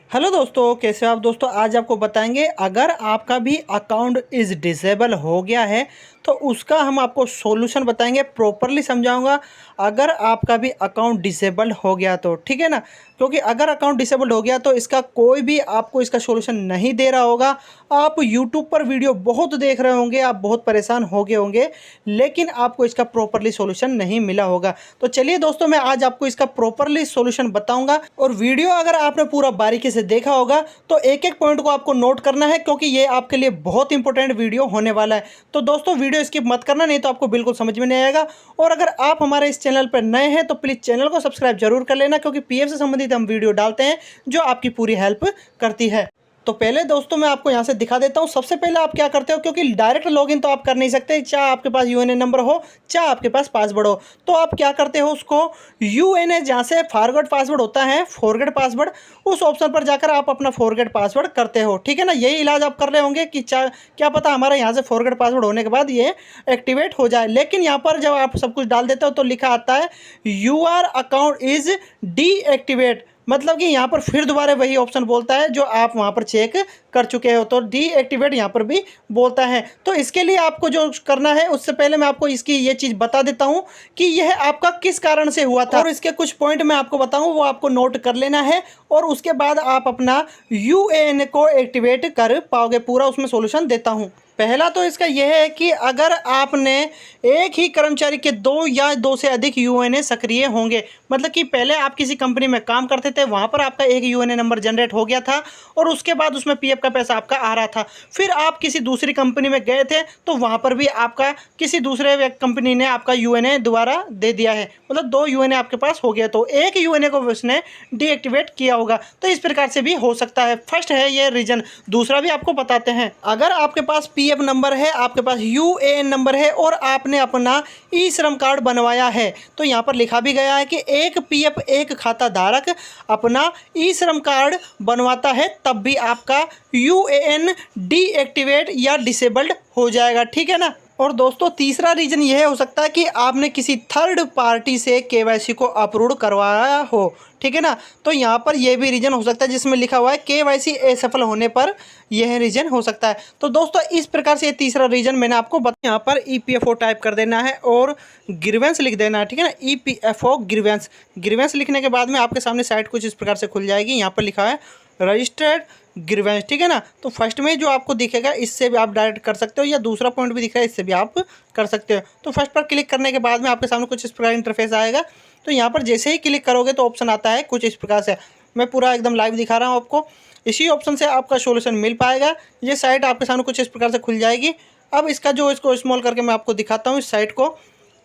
Hello दोस्तों, कैसे हो आप दोस्तों। आज आपको बताएंगे अगर आपका भी अकाउंट इज़ डिसेबल हो गया है तो उसका हम आपको सॉल्यूशन बताएंगे, प्रॉपरली समझाऊंगा। अगर आपका भी अकाउंट डिसेबल हो गया तो ठीक है ना, क्योंकि अगर अकाउंट डिसेबल हो गया तो इसका कोई भी आपको इसका सॉल्यूशन नहीं दे रहा होगा। आप यूट्यूब पर वीडियो बहुत देख रहे होंगे, आप बहुत परेशान हो गए होंगे, लेकिन आपको इसका प्रॉपरली सॉल्यूशन नहीं मिला होगा। तो चलिए दोस्तों, मैं आज आपको इसका प्रॉपरली सॉल्यूशन बताऊंगा। और वीडियो अगर आपने पूरा बारीकी से देखा होगा तो एक एक पॉइंट को आपको नोट करना है, क्योंकि ये आपके लिए बहुत इंपॉर्टेंट वीडियो होने वाला है। तो दोस्तों वीडियो स्किप मत करना, नहीं तो आपको बिल्कुल समझ में नहीं आएगा। और अगर आप हमारे इस चैनल पर नए हैं तो प्लीज़ चैनल को सब्सक्राइब जरूर कर लेना, क्योंकि पीएफ से संबंधित हम वीडियो डालते हैं जो आपकी पूरी हेल्प करती है। तो पहले दोस्तों मैं आपको यहाँ से दिखा देता हूँ। सबसे पहले आप क्या करते हो, क्योंकि डायरेक्ट लॉगिन तो आप कर नहीं सकते, चाहे आपके पास यूएनए नंबर हो चाहे आपके पास पासवर्ड हो। तो आप क्या करते हो, उसको यूएनए जहाँ से फॉरगेट पासवर्ड होता है, फॉरगेट पासवर्ड, उस ऑप्शन पर जाकर आप अपना फॉरगेट पासवर्ड करते हो। ठीक है ना, यही इलाज आप कर रहे होंगे कि क्या पता हमारे यहाँ से फॉरगेट पासवर्ड होने के बाद ये एक्टिवेट हो जाए। लेकिन यहाँ पर जब आप सब कुछ डाल देते हो तो लिखा आता है यूआर अकाउंट इज डीएक्टिवेट, मतलब कि यहाँ पर फिर दोबारा वही ऑप्शन बोलता है जो आप वहाँ पर चेक कर चुके हो। तो डीएक्टिवेट यहाँ पर भी बोलता है। तो इसके लिए आपको जो करना है, उससे पहले मैं आपको इसकी ये चीज़ बता देता हूँ कि यह आपका किस कारण से हुआ था, और इसके कुछ पॉइंट मैं आपको बताऊँ वो आपको नोट कर लेना है। और उसके बाद आप अपना यूएएन को एक्टिवेट कर पाओगे, पूरा उसमें सोल्यूशन देता हूँ। पहला तो इसका यह है कि अगर आपने एक ही कर्मचारी के दो या दो से अधिक यूएनए सक्रिय होंगे, मतलब कि पहले आप किसी कंपनी में काम करते थे, वहाँ पर आपका एक यूएनए नंबर जनरेट हो गया था और उसके बाद उसमें पीएफ का पैसा आपका आ रहा था। फिर आप किसी दूसरी कंपनी में गए थे तो वहाँ पर भी आपका किसी दूसरे कंपनी ने आपका यूएनए दोबारा दे दिया है, मतलब दो यूएनए आपके पास हो गया, तो एक यूएनए को उसने डीएक्टिवेट किया होगा। तो इस प्रकार से भी हो सकता है। फर्स्ट है ये रीजन। दूसरा भी आपको बताते हैं। अगर आपके पास पीएफ नंबर है, आपके पास यूएएन नंबर है और आपने अपना ई श्रम कार्ड बनवाया है, तो यहाँ पर लिखा भी गया है कि एक पीएफ एक खाता धारक अपना ई श्रम कार्ड बनवाता है तब भी आपका यूएएन डीएक्टिवेट या डिसेबल्ड हो जाएगा। ठीक है ना। और दोस्तों तीसरा रीज़न यह हो सकता है कि आपने किसी थर्ड पार्टी से केवाईसी को अप्रूव करवाया हो। ठीक है ना, तो यहाँ पर यह भी रीज़न हो सकता है जिसमें लिखा हुआ है केवाईसी असफल होने पर यह रीज़न हो सकता है। तो दोस्तों इस प्रकार से ये तीसरा रीज़न मैंने आपको बताया। यहाँ पर ईपीएफओ टाइप कर देना है और ग्रीवेंस लिख देना है। ठीक है ना, ईपीएफओ ग्रीवेंस। ग्रीवेंस लिखने के बाद में आपके सामने साइट कुछ इस प्रकार से खुल जाएगी। यहाँ पर लिखा है रजिस्टर्ड ग्रीवेंस। ठीक है ना, तो फर्स्ट में जो आपको दिखेगा इससे भी आप डायरेक्ट कर सकते हो, या दूसरा पॉइंट भी दिख रहा है इससे भी आप कर सकते हो। तो फर्स्ट पर क्लिक करने के बाद में आपके सामने कुछ इस प्रकार इंटरफेस आएगा। तो यहाँ पर जैसे ही क्लिक करोगे तो ऑप्शन आता है कुछ इस प्रकार से। मैं पूरा एकदम लाइव दिखा रहा हूँ आपको। इसी ऑप्शन से आपका सोल्यूशन मिल पाएगा। ये साइट आपके सामने कुछ इस प्रकार से खुल जाएगी। अब इसका जो इसको स्मॉल करके मैं आपको दिखाता हूँ इस साइट को।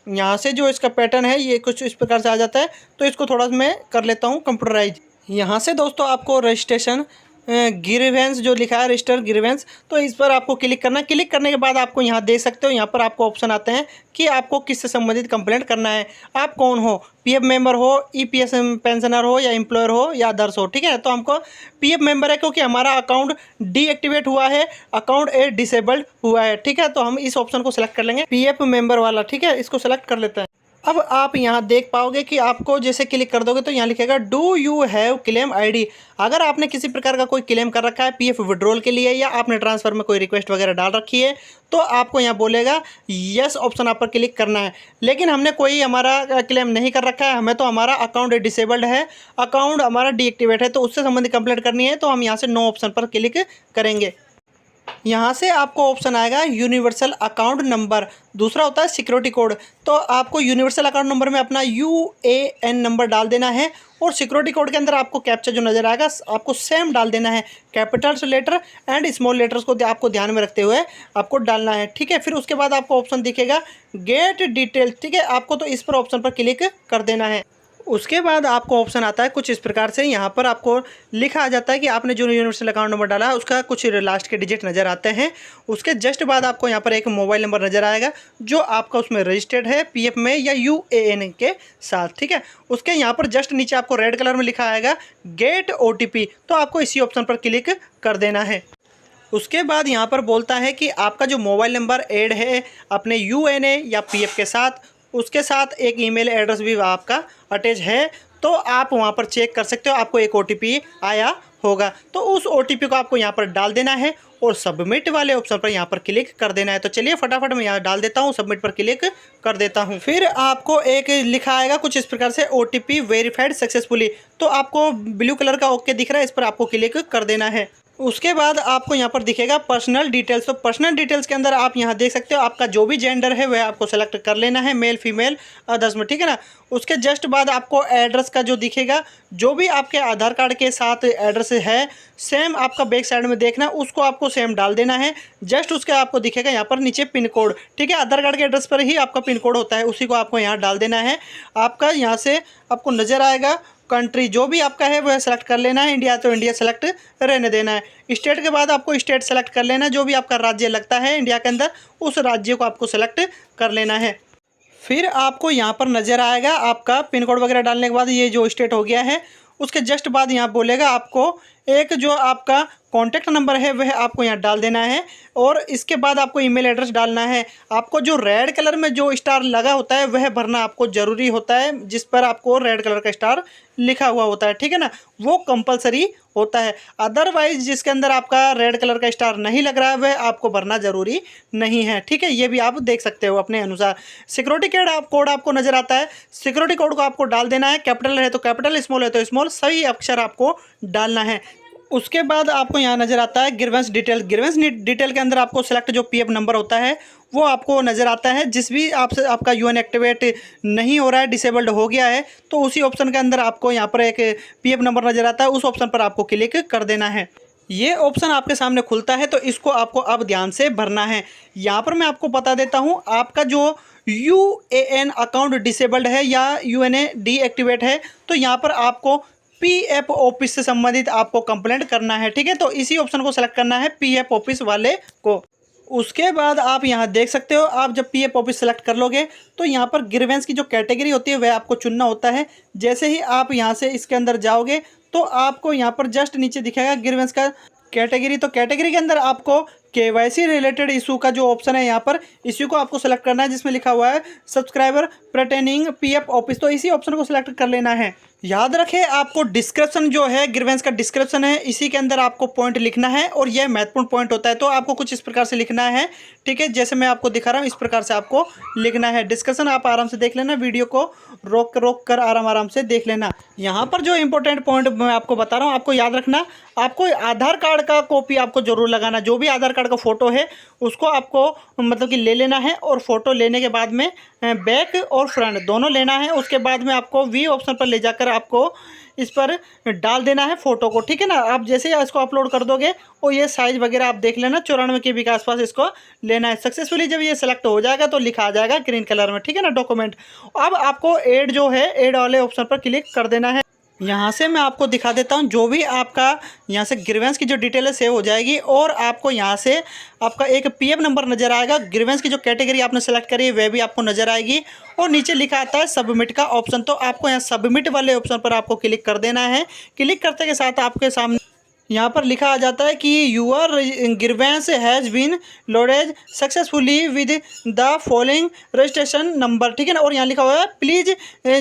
यहाँ से जो इसका पैटर्न है ये कुछ इस प्रकार से आ जाता है। तो इसको थोड़ा मैं कर लेता हूँ कंप्यूटराइज। यहाँ से दोस्तों आपको रजिस्ट्रेशन ग्रीवेंस जो लिखा है रजिस्टर ग्रीवेंस, तो इस पर आपको क्लिक करना है। क्लिक करने के बाद आपको यहाँ देख सकते हो, यहाँ पर आपको ऑप्शन आते हैं कि आपको किससे संबंधित कंप्लेंट करना है। आप कौन हो, पीएफ मेंबर हो, ईपीएस पेंशनर हो, या एम्प्लॉयर हो, या अदर्स हो। ठीक है, तो हमको पीएफ मेंबर है क्योंकि हमारा अकाउंट डीएक्टिवेट हुआ है, अकाउंट ए डिसेबल्ड हुआ है। ठीक है, तो हम इस ऑप्शन को सिलेक्ट कर लेंगे, पीएफ मेंबर वाला। ठीक है, इसको सिलेक्ट कर लेते हैं। अब आप यहाँ देख पाओगे कि आपको जैसे क्लिक कर दोगे तो यहाँ लिखेगा do you have claim ID. अगर आपने किसी प्रकार का कोई क्लेम कर रखा है पीएफ विड्रॉल के लिए, या आपने ट्रांसफ़र में कोई रिक्वेस्ट वगैरह डाल रखी है, तो आपको यहाँ बोलेगा यस ऑप्शन आप पर क्लिक करना है। लेकिन हमने कोई हमारा क्लेम नहीं कर रखा है, हमें तो हमारा अकाउंट डिसेबल्ड है, अकाउंट हमारा डीएक्टिवेट है, तो उससे संबंधित कंप्लेंट करनी है, तो हम यहाँ से नो ऑप्शन पर क्लिक करेंगे। यहाँ से आपको ऑप्शन आएगा यूनिवर्सल अकाउंट नंबर, दूसरा होता है सिक्योरिटी कोड। तो आपको यूनिवर्सल अकाउंट नंबर में अपना यूएएन नंबर डाल देना है, और सिक्योरिटी कोड के अंदर आपको कैप्चा जो नज़र आएगा आपको सेम डाल देना है। Capitals letter and small letters को आपको ध्यान में रखते हुए आपको डालना है। ठीक है, फिर उसके बाद आपको ऑप्शन दिखेगा गेट डिटेल्स। ठीक है, आपको तो इस पर ऑप्शन पर क्लिक कर देना है। उसके बाद आपको ऑप्शन आता है कुछ इस प्रकार से। यहाँ पर आपको लिखा आ जाता है कि आपने जो यूनिवर्सल अकाउंट नंबर डाला है उसका कुछ लास्ट के डिजिट नज़र आते हैं। उसके जस्ट बाद आपको यहाँ पर एक मोबाइल नंबर नज़र आएगा जो आपका उसमें रजिस्टर्ड है पीएफ में या यूएएन के साथ। ठीक है, उसके यहाँ पर जस्ट नीचे आपको रेड कलर में लिखा आएगा गेट ओटीपी, तो आपको इसी ऑप्शन पर क्लिक कर देना है। उसके बाद यहाँ पर बोलता है कि आपका जो मोबाइल नंबर ऐड है अपने यूएनए या पीएफ के साथ, उसके साथ एक ईमेल एड्रेस भी आपका अटैच है, तो आप वहाँ पर चेक कर सकते हो आपको एक ओटीपी आया होगा। तो उस OTP को आपको यहाँ पर डाल देना है और सबमिट वाले ऑप्शन पर यहाँ पर क्लिक कर देना है। तो चलिए फटाफट मैं यहाँ डाल देता हूँ, सबमिट पर क्लिक कर देता हूँ। फिर आपको एक लिखा आएगा कुछ इस प्रकार से, OTP वेरीफाइड सक्सेसफुली। तो आपको ब्लू कलर का ओके दिख रहा है, इस पर आपको क्लिक कर देना है। उसके बाद आपको यहाँ पर दिखेगा पर्सनल डिटेल्स। तो पर्सनल डिटेल्स के अंदर आप यहाँ देख सकते हो आपका जो भी जेंडर है वह आपको सेलेक्ट कर लेना है, मेल फीमेल अदर्स में, ठीक है ना। उसके जस्ट बाद आपको एड्रेस का जो दिखेगा, जो भी आपके आधार कार्ड के साथ एड्रेस है सेम आपका बैक साइड में देखना, उसको आपको सेम डाल देना है। जस्ट उसके आपको दिखेगा यहाँ पर नीचे पिन कोड, ठीक है। आधार कार्ड के एड्रेस पर ही आपका पिन कोड होता है, उसी को आपको यहाँ डाल देना है। आपका यहाँ से आपको नज़र आएगा कंट्री जो भी आपका है वह सेलेक्ट कर लेना है। इंडिया तो इंडिया सेलेक्ट रहने देना है। स्टेट के बाद आपको स्टेट सेलेक्ट कर लेना है, जो भी आपका राज्य लगता है इंडिया के अंदर उस राज्य को आपको सेलेक्ट कर लेना है। फिर आपको यहाँ पर नज़र आएगा आपका पिन कोड वगैरह डालने के बाद ये जो स्टेट हो गया है, उसके जस्ट बाद यहाँ बोलेगा आपको एक जो आपका कॉन्टैक्ट नंबर है वह आपको यहाँ डाल देना है और इसके बाद आपको ईमेल एड्रेस डालना है। आपको जो रेड कलर में जो स्टार लगा होता है वह भरना आपको ज़रूरी होता है, जिस पर आपको रेड कलर का स्टार लिखा हुआ होता है, ठीक है ना, वो कंपलसरी होता है। अदरवाइज जिसके अंदर आपका रेड कलर का स्टार नहीं लग रहा है वह आपको भरना ज़रूरी नहीं है, ठीक है। ये भी आप देख सकते हो अपने अनुसार। सिक्योरिटी कोड आपको नज़र आता है, सिक्योरिटी कोड को आपको डाल देना है। कैपिटल है तो कैपिटल, स्मॉल है तो स्मॉल, सही अक्षर आपको डालना है। उसके बाद आपको यहाँ नज़र आता है ग्रीवेंस डिटेल। ग्रीवेंस डिटेल के अंदर आपको सेलेक्ट जो PF नंबर होता है वो आपको नज़र आता है। जिस भी आपसे आपका UN एक्टिवेट नहीं हो रहा है, डिसेबल्ड हो गया है, तो उसी ऑप्शन के अंदर आपको यहाँ पर एक PF नंबर नज़र आता है, उस ऑप्शन पर आपको क्लिक कर देना है। ये ऑप्शन आपके सामने खुलता है तो इसको आपको अब ध्यान से भरना है। यहाँ पर मैं आपको बता देता हूँ, आपका जो UAN अकाउंट डिसेबल्ड है या UNA डीएक्टिवेट है, तो यहाँ पर आपको PF ऑफिस से संबंधित आपको कंप्लेंट करना है, ठीक है। तो इसी ऑप्शन को सेलेक्ट करना है, PF ऑफिस वाले को। उसके बाद आप यहाँ देख सकते हो, आप जब PF ऑफिस सेलेक्ट कर लोगे तो यहाँ पर ग्रीवेंस की जो कैटेगरी होती है वह आपको चुनना होता है। जैसे ही आप यहाँ से इसके अंदर जाओगे तो आपको यहाँ पर जस्ट नीचे दिखेगा ग्रीवेंस का कैटेगरी। तो कैटेगरी के अंदर आपको KYC रिलेटेड इशू का जो ऑप्शन है यहाँ पर, इश्यू को आपको सेलेक्ट करना है, जिसमें लिखा हुआ है सब्सक्राइबर पर्टेनिंग PF ऑफिस। तो इसी ऑप्शन को सेलेक्ट कर लेना है। याद रखें आपको डिस्क्रिप्शन जो है, ग्रीवेंस का डिस्क्रिप्शन है, इसी के अंदर आपको पॉइंट लिखना है और यह महत्वपूर्ण पॉइंट होता है। तो आपको कुछ इस प्रकार से लिखना है, ठीक है, जैसे मैं आपको दिखा रहा हूँ इस प्रकार से आपको लिखना है। डिस्कशन आप आराम से देख लेना, वीडियो को रोक कर आराम से देख लेना। यहाँ पर जो इंपॉर्टेंट पॉइंट मैं आपको बता रहा हूँ, आपको याद रखना, आपको आधार कार्ड का कॉपी आपको जरूर लगाना। जो भी आधार कार्ड का फोटो है उसको आपको मतलब कि ले लेना है और फोटो लेने के बाद में बैक और फ्रंट दोनों लेना है। उसके बाद में आपको V ऑप्शन पर ले जाकर आपको इस पर डाल देना है फोटो को, ठीक है ना। आप जैसे ही इसको अपलोड कर दोगे और ये साइज़ वगैरह आप देख लेना, 94 KB के आसपास इसको लेना है। सक्सेसफुली जब ये सेलेक्ट हो जाएगा तो लिखा आ जाएगा ग्रीन कलर में, ठीक है ना, डॉक्यूमेंट। अब आपको ऐड जो है, ऐड वाले ऑप्शन पर क्लिक कर देना है। यहाँ से मैं आपको दिखा देता हूँ, जो भी आपका यहाँ से ग्रीवेंस की जो डिटेल है सेव हो जाएगी और आपको यहाँ से आपका एक PF नंबर नज़र आएगा। ग्रीवेंस की जो कैटेगरी आपने सेलेक्ट करी है वह भी आपको नज़र आएगी और नीचे लिखा आता है सबमिट का ऑप्शन। तो आपको यहाँ सबमिट वाले ऑप्शन पर आपको क्लिक कर देना है। क्लिक करते के साथ आपके सामने यहाँ पर लिखा आ जाता है कि your grievance has been loaded successfully with the following registration number, ठीक है ना। और यहाँ लिखा हुआ है प्लीज़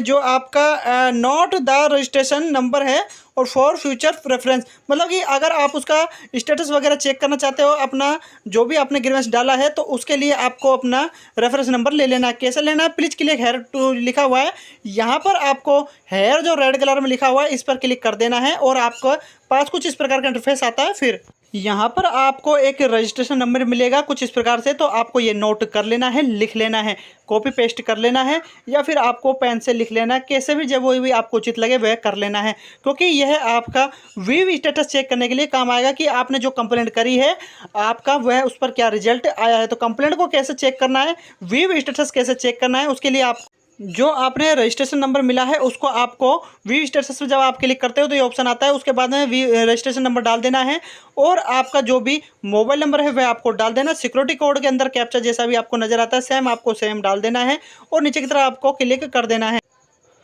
जो आपका नोट द रजिस्ट्रेशन नंबर है और फॉर फ्यूचर प्रेफरेंस, मतलब कि अगर आप उसका स्टेटस वगैरह चेक करना चाहते हो, अपना जो भी आपने ग्रीवेंस डाला है, तो उसके लिए आपको अपना रेफरेंस नंबर ले लेना है। कैसे लेना है, प्लीज़ क्लिक हेयर टू लिखा हुआ है, यहाँ पर आपको हेयर जो रेड कलर में लिखा हुआ है इस पर क्लिक कर देना है और आपको पास कुछ इस प्रकार का इंटरफेस आता है। फिर यहाँ पर आपको एक रजिस्ट्रेशन नंबर मिलेगा कुछ इस प्रकार से, तो आपको ये नोट कर लेना है, लिख लेना है, कॉपी पेस्ट कर लेना है या फिर आपको पेन से लिख लेना है, कैसे भी जब वो भी आपको उचित लगे वह कर लेना है, क्योंकि यह आपका वीव स्टेटस चेक करने के लिए काम आएगा कि आपने जो कंप्लेंट करी है आपका वह उस पर क्या रिजल्ट आया है। तो कंप्लेंट को कैसे चेक करना है, वीव स्टेटस कैसे चेक करना है, उसके लिए आप जो आपने रजिस्ट्रेशन नंबर मिला है उसको आपको वी स्टेटस में जब आप क्लिक करते हो तो ये ऑप्शन आता है, उसके बाद में वी रजिस्ट्रेशन नंबर डाल देना है और आपका जो भी मोबाइल नंबर है वह आपको डाल देना। सिक्योरिटी कोड के अंदर कैप्चा जैसा भी आपको नज़र आता है सेम आपको सेम डाल देना है और नीचे की तरफ आपको क्लिक कर देना है।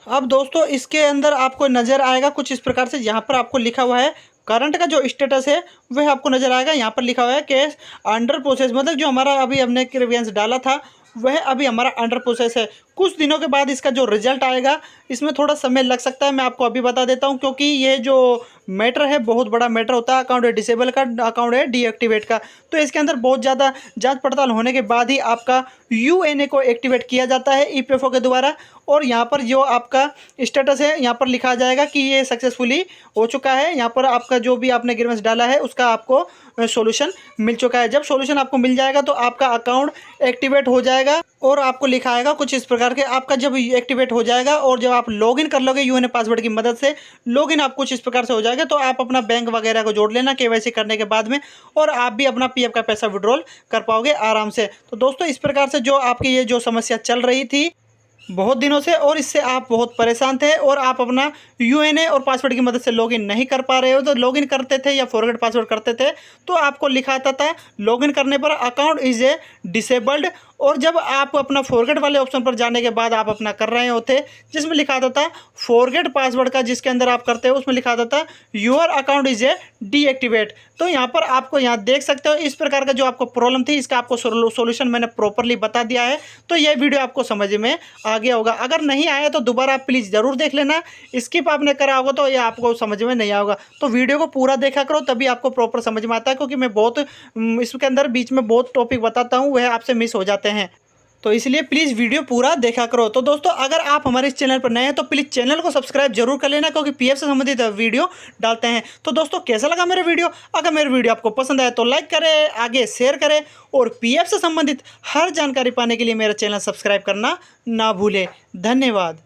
अब दोस्तों इसके अंदर आपको नज़र आएगा कुछ इस प्रकार से, यहाँ पर आपको लिखा हुआ है करंट का जो स्टेटस है वह आपको नज़र आएगा। यहाँ पर लिखा हुआ है केस अंडर प्रोसेस, मतलब जो हमारा अभी हमने ग्रीवेंस डाला था वह अभी हमारा अंडर प्रोसेस है। कुछ दिनों के बाद इसका जो रिजल्ट आएगा इसमें थोड़ा समय लग सकता है, मैं आपको अभी बता देता हूं, क्योंकि ये जो मैटर है बहुत बड़ा मैटर होता है अकाउंट डिसेबल का, अकाउंट है डीएक्टिवेट का। तो इसके अंदर बहुत ज़्यादा जांच पड़ताल होने के बाद ही आपका यूएनए को एक्टिवेट किया जाता है ईपीएफओ के द्वारा। और यहाँ पर जो आपका स्टेटस है यहाँ पर लिखा जाएगा कि ये सक्सेसफुली हो चुका है। यहाँ पर आपका जो भी आपने ग्रीवेंस डाला है उसका आपको सॉल्यूशन मिल चुका है। जब सॉल्यूशन आपको मिल जाएगा तो आपका अकाउंट एक्टिवेट हो जाएगा और आपको लिखा आएगा कुछ इस प्रकार के। आपका जब एक्टिवेट हो जाएगा और जब आप लॉगिन कर लोगे यूएनए पासवर्ड की मदद से, लॉगिन आप कुछ इस प्रकार से हो जाएगा, तो आप अपना बैंक वगैरह को जोड़ लेना केवाईसी करने के बाद में, और आप भी अपना पीएफ का पैसा विड्रॉल कर पाओगे आराम से। तो दोस्तों इस प्रकार से जो आपकी ये जो समस्या चल रही थी बहुत दिनों से और इससे आप बहुत परेशान थे और आप अपना यूएनए और पासवर्ड की मदद से लॉगिन नहीं कर पा रहे हो, तो लॉगिन करते थे या फॉरगेट पासवर्ड करते थे तो आपको लिखा आता था लॉगिन करने पर अकाउंट इज ए डिसेबल्ड। और जब आप अपना फॉरगेट वाले ऑप्शन पर जाने के बाद आप अपना कर रहे होते जिसमें लिखा आता था फॉरगेट पासवर्ड का, जिसके अंदर आप करते हो उसमें लिखा आता था your account is a deactivate. तो यहाँ पर आपको यहाँ देख सकते हो इस प्रकार का जो आपको प्रॉब्लम थी इसका आपको सॉल्यूशन मैंने प्रॉपरली बता दिया है। तो ये वीडियो आपको समझ में आ गया होगा। अगर नहीं आया तो दोबारा आप प्लीज़ ज़रूर देख लेना, स्किप आपने करा होगा तो ये आपको समझ में नहीं आएगा। तो वीडियो को पूरा देखा करो तभी आपको प्रॉपर समझ में आता है, क्योंकि मैं बहुत इसके अंदर बीच में बहुत टॉपिक बताता हूँ वह आपसे मिस हो जाते हैं, तो इसलिए प्लीज़ वीडियो पूरा देखा करो। तो दोस्तों अगर आप हमारे इस चैनल पर नए हैं तो प्लीज़ चैनल को सब्सक्राइब जरूर कर लेना, क्योंकि पीएफ से संबंधित वीडियो डालते हैं। तो दोस्तों कैसा लगा मेरा वीडियो? अगर मेरा वीडियो आपको पसंद आए तो लाइक करें, आगे शेयर करें, और पीएफ से संबंधित हर जानकारी पाने के लिए मेरा चैनल सब्सक्राइब करना ना भूलें। धन्यवाद।